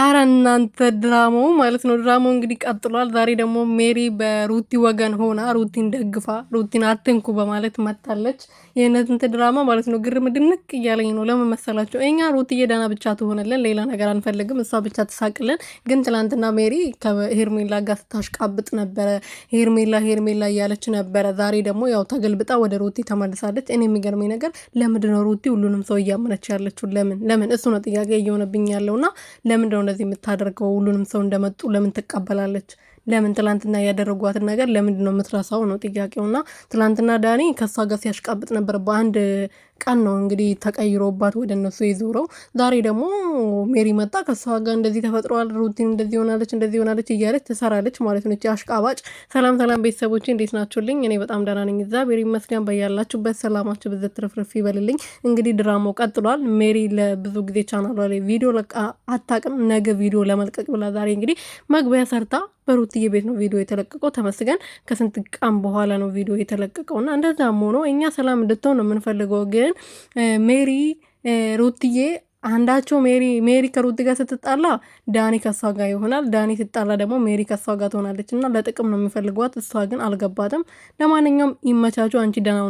አረ እናንተ ድራማው ማለት ነው። ድራማው እንግዲህ ቀጥሏል። ዛሬ ደግሞ ሜሪ በሩቲ ወገን ሆና ሩቲን ደግፋ ሩቲን አትንኩ በማለት መጣለች። የእነንት ድራማ ማለት ነው ግርም ድንቅ እያለኝ ነው። ለምን መሰላችሁ? እኛ ሩትዬ ደህና ብቻ ትሆንልን፣ ሌላ ነገር አንፈልግም፣ እሷ ብቻ ትሳቅልን። ግን ትላንትና ሜሪ ከሄርሜላ ጋር ስታሽቃብጥ ነበረ። ሄርሜላ እያለች ነበረ። ዛሬ ደግሞ ያው ተገልብጣ ወደ ሩቲ ተመልሳለች። እኔ የሚገርመኝ ነገር ለምንድነው ሩቲ ሁሉንም ሰው እያመነች ያለችው? ለምን እሱ ነው ጥያቄ እየሆነብኝ ያለውና ለምንድነው እንደዚህ የምታደርገው? ሁሉንም ሰው እንደመጡ ለምን ትቀበላለች? ለምን ትላንትና ያደረጓትን ነገር ለምንድን ነው የምትረሳው ነው ጥያቄውና ትላንትና ዳኒ ከሷ ጋር ሲያሽቃብጥ ነበር። በአንድ ቀን ነው እንግዲህ ተቀይሮባት ወደ እነሱ የዞረው። ዛሬ ደግሞ ሜሪ መጣ ከሷ ጋር እንደዚህ ተፈጥሯል፣ ሩቲን እንደዚህ ሆናለች እያለች ትሰራለች ማለት ነው። አሽቃባጭ። ሰላም ቤተሰቦቼ እንዴት ናችሁልኝ? እኔ በጣም ደህና ነኝ፣ እግዚአብሔር ይመስገን። በያላችሁበት ሰላማችሁ ብዝት ትርፍርፍ ይበልልኝ። እንግዲህ ድራማው ቀጥሏል። ሜሪ ለብዙ ጊዜ ቻናሏ ላይ ቪዲዮ ለቃ አታውቅም። ነገ ቪዲዮ ለመልቀቅ ብላ ዛሬ እንግዲህ መግቢያ ሰርታ በሩትዬ ቤት ነው ቪዲዮ የተለቀቀው። ተመስገን ከስንት ቀን በኋላ ነው ቪዲዮ የተለቀቀውና እንደዛም ሆኖ እኛ ሰላም እንድትሆን ነው የምንፈልገው። ግን ሜሪ ሩትዬ አንዳቸው ሜሪ ከሩት ጋር ስትጣላ ዳኒ ከሷ ጋር ይሆናል። ዳኒ ስትጣላ ደግሞ ሜሪ ከሷ ጋር ትሆናለች እና ለጥቅም ነው የሚፈልጓት። እሷ ግን አልገባትም። ለማንኛውም ይመቻቹ። አንቺ ደህና